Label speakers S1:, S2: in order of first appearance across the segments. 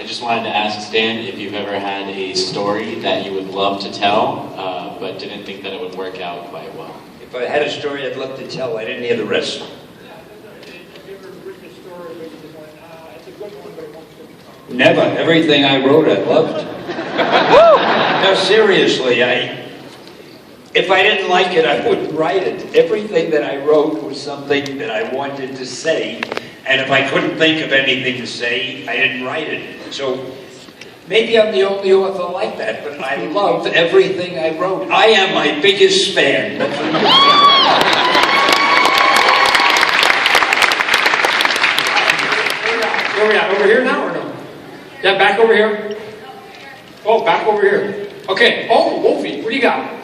S1: just wanted to ask Stan if you've ever had a story that you would love to tell, but didn't think that it would work out quite well.
S2: If I had a story I'd love to tell, I didn't hear the rest. Never. Everything I wrote, I loved. No, seriously, if I didn't like it, I wouldn't write it. Everything that I wrote was something that I wanted to say, and if I couldn't think of anything to say, I didn't write it. So maybe I'm the only author like that, but I love everything I wrote. I am my biggest fan.
S3: Where are we at? Over here now or no? Yeah, back over here. Oh, back over here. Okay. Oh, Wolfie, what do you got?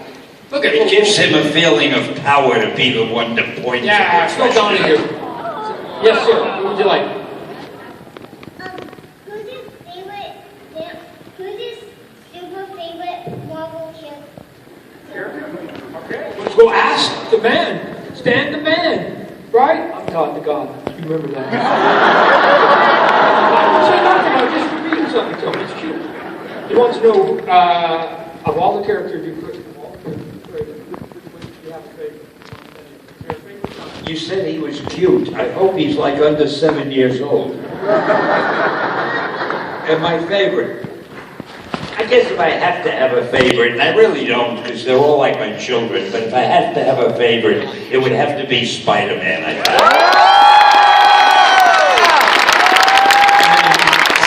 S3: Look at
S2: it. Gives him a feeling of power to be the one to point.
S3: Yeah, let's go down here. Yes, sir. What would you like?
S4: Who's his super favorite Marvel character?
S3: Okay. Let's go ask the man. Stan the man. Right? I'm Todd the God. You remember that? Say nothing. I'm just reading something to him. It's cute. He wants to know, of all the characters you put,
S2: you said he was cute. I hope he's like under 7 years old. And my favorite. I guess if I have to have a favorite, and I really don't, because they're all like my children, but if I had to have a favorite, it would have to be Spider-Man.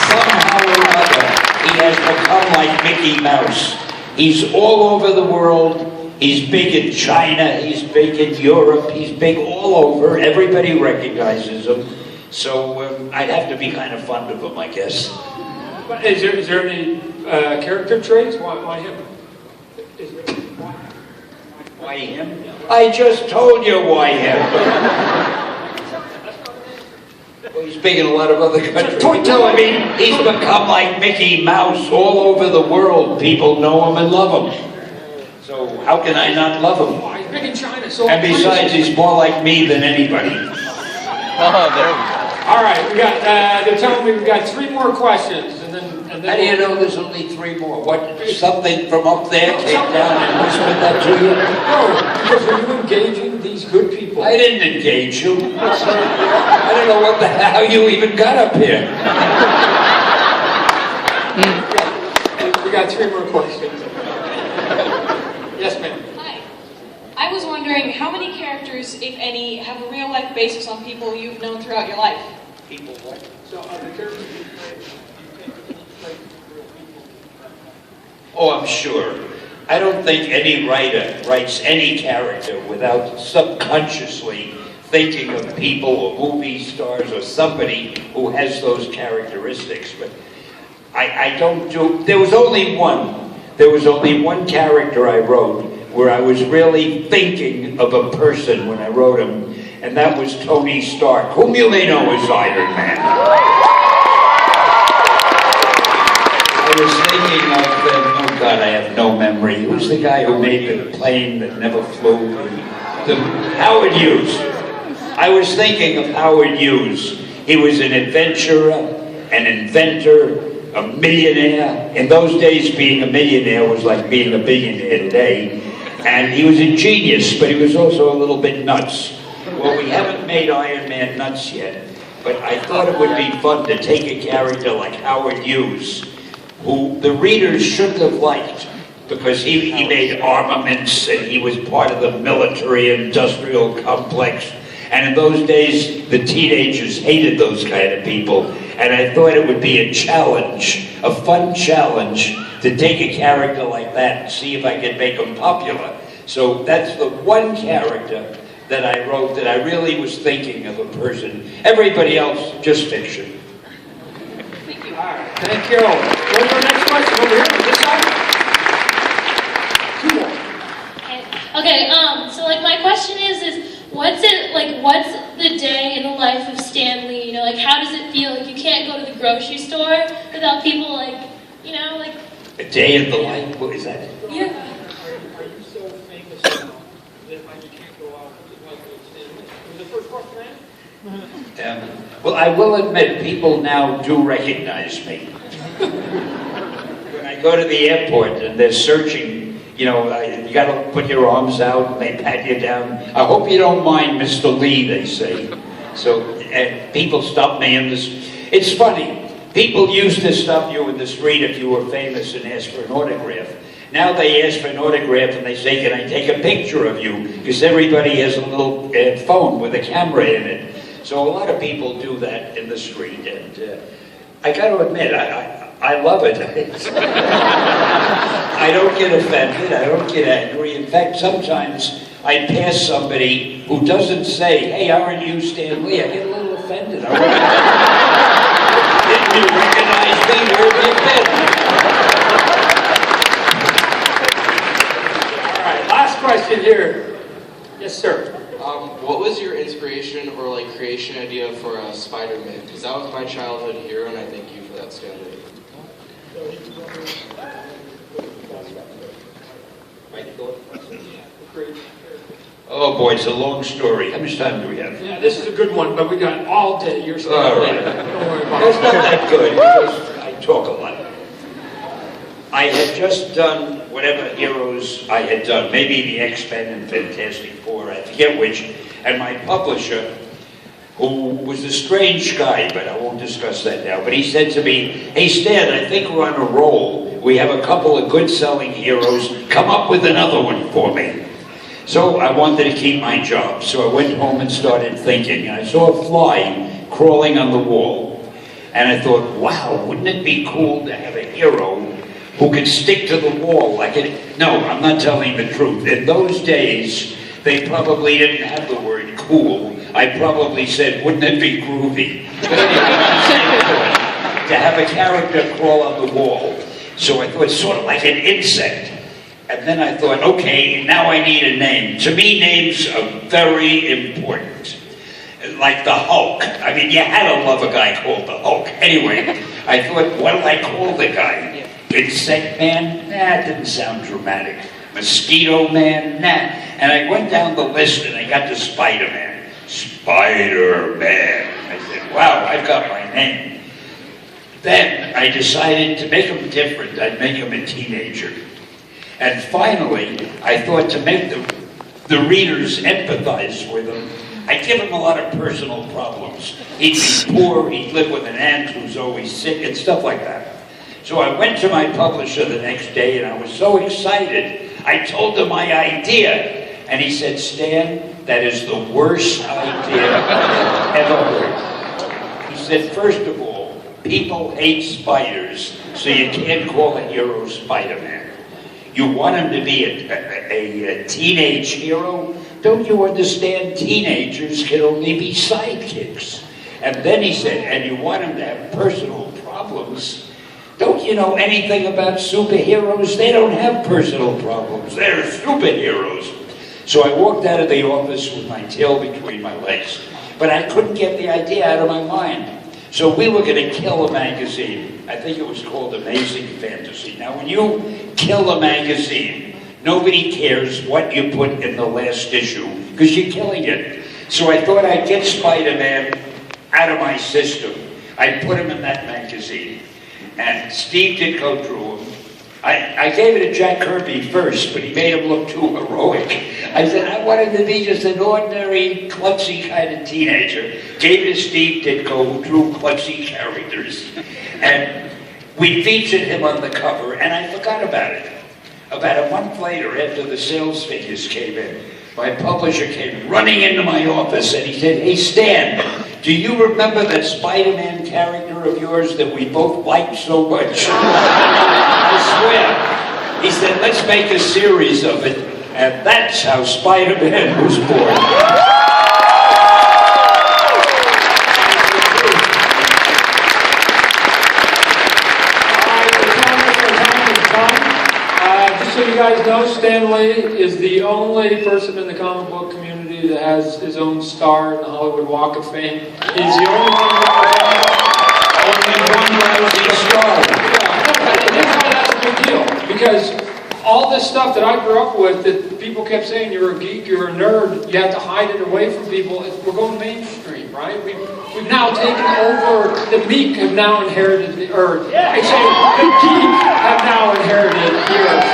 S2: Somehow or other, he has become like Mickey Mouse. He's all over the world. He's big in China. He's big in Europe. He's big all over. Everybody recognizes him. So I'd have to be kind of fond of him, I guess.
S3: But is there any character traits? Why him?
S2: Why him? I just told you why him. Well, he's big in a lot of other countries. I mean, he's become like Mickey Mouse all over the world. People know him and love him. So how can I not love him?
S3: Oh, he's big in China. So
S2: and besides, he's more like me than anybody.
S1: Oh, there we go.
S3: All right, we got. They're telling me we've got 3 more questions, and then.
S2: How do you know there's only 3 more? What? Something from up there came down and whispered that to you?
S3: No, because were you engaging these good people?
S2: I didn't engage you. I don't know what the hell you even got up here.
S3: We got 3 more questions. Yes, ma'am.
S5: Hi. I was wondering how many characters, if any, have a real-life basis on people you've known throughout your life?
S2: People what?
S3: So, the characters you play,
S2: Oh, I'm sure. I don't think any writer writes any character without subconsciously thinking of people or movie stars or somebody who has those characteristics. But I don't do... There was only one. There was only one character I wrote where I was really thinking of a person when I wrote him, and that was Tony Stark, whom you may know as Iron Man. I was thinking of oh God, I have no memory. Who's the guy who made the plane that never flew? Howard Hughes. I was thinking of Howard Hughes. He was an adventurer, an inventor, a millionaire. In those days, being a millionaire was like being a billionaire today. And he was a genius, but he was also a little bit nuts. Well, we haven't made Iron Man nuts yet, but I thought it would be fun to take a character like Howard Hughes, who the readers shouldn't have liked, because he made armaments and he was part of the military-industrial complex. And in those days, the teenagers hated those kind of people. And I thought it would be a challenge, a fun challenge, to take a character like that and see if I could make him popular. So that's the one character that I wrote that I really was thinking of a person. Everybody else, just fiction.
S3: Thank you. All right, thank you. What's our next question over here on this side? 2 more.
S6: Okay, so like my question is what's the day in the life of Stan Lee? You know, like how does it feel? Like you can't go to the grocery store without people like, you know, like
S2: a day in the life? What is that?
S6: Yeah.
S3: Are you so famous now that you can't go out like Stan Lee? Was the first question, man?
S2: Well, I will admit, people now do recognize me. When I go to the airport and they're searching, you got to put your arms out and they pat you down. I hope you don't mind, Mr. Lee, they say. So people stop me in this. It's funny. People used to stop you in the street if you were famous and ask for an autograph. Now they ask for an autograph and they say, can I take a picture of you? Because everybody has a little phone with a camera in it. So a lot of people do that in the street. And I got to admit, I love it. I don't get offended. I don't get angry. In fact, sometimes I pass somebody who doesn't say, hey, aren't you Stan Lee? I get a little offended. Didn't you recognize me? Where'd you been?
S3: All right, last question here. Yes, sir.
S7: What was your inspiration or like creation idea for Spider-Man? Because that was my childhood hero, and I thank you for that, Stan Lee.
S2: Oh boy, it's a long story. How much time do we have?
S3: Yeah, this is a good one, but we got all day. You're still
S2: All right.
S3: Don't worry about
S2: It's
S3: it.
S2: not that good because I talk a lot. I had just done whatever heroes I had done, maybe the X-Men and Fantastic Four, I forget which, and my publisher, who was a strange guy, but I won't discuss that now, but he said to me, hey Stan, I think we're on a roll. We have a couple of good-selling heroes. Come up with another one for me. So I wanted to keep my job, so I went home and started thinking. I saw a fly crawling on the wall, and I thought, wow, wouldn't it be cool to have a hero who could stick to the wall like it? No, I'm not telling the truth. In those days, they probably didn't have the word cool. I probably said, wouldn't it be groovy? To have a character crawl on the wall. So I thought, sort of like an insect. And then I thought, okay, now I need a name. To me, names are very important. Like the Hulk. I mean, you had to love a guy called the Hulk. Anyway, I thought, what do I call the guy? Insect Man? Nah, it didn't sound dramatic. Mosquito Man? Nah. And I went down the list and I got to Spider-Man. Spider-Man. I said, wow, I've got my name. Then I decided to make him different. I'd make him a teenager. And finally, I thought to make the readers empathize with him, I'd give him a lot of personal problems. He'd be poor, he'd live with an aunt who's always sick, and stuff like that. So I went to my publisher the next day, and I was so excited. I told him my idea, and he said, Stan, that is the worst idea I've ever heard. He said, first of all, people hate spiders, so you can't call a hero Spider-Man. You want him to be a teenage hero? Don't you understand teenagers can only be sidekicks? And then he said, and you want him to have personal problems? Don't you know anything about superheroes? They don't have personal problems. They're superheroes. So I walked out of the office with my tail between my legs. But I couldn't get the idea out of my mind. So we were going to kill a magazine. I think it was called Amazing Fantasy. Now, when you kill a magazine, nobody cares what you put in the last issue, because you're killing it. So I thought I'd get Spider-Man out of my system. I put him in that magazine. And Steve Ditko drew him. I gave it to Jack Kirby first, but he made him look too heroic. I said, I wanted to be just an ordinary, klutzy kind of teenager. Gave it to Steve Ditko, who drew klutzy characters. And we featured him on the cover, and I forgot about it. About a month later, after the sales figures came in, my publisher came running into my office, and he said, hey, Stan, do you remember that Spider-Man character of yours that we both liked so much? I swear. He said, let's make a series of it. And that's how Spider-Man was born.
S3: Just so you guys know, Stan Lee is the only person in the comic book community that has his own star in the Hollywood Walk of Fame. He's the only one
S2: Only one star.
S3: That's a big deal, because all this stuff that I grew up with, that people kept saying, you're a geek, you're a nerd, you have to hide it away from people, we're going mainstream. right? We've now taken over, the meek have now inherited the earth. I say, the geek have now inherited the earth.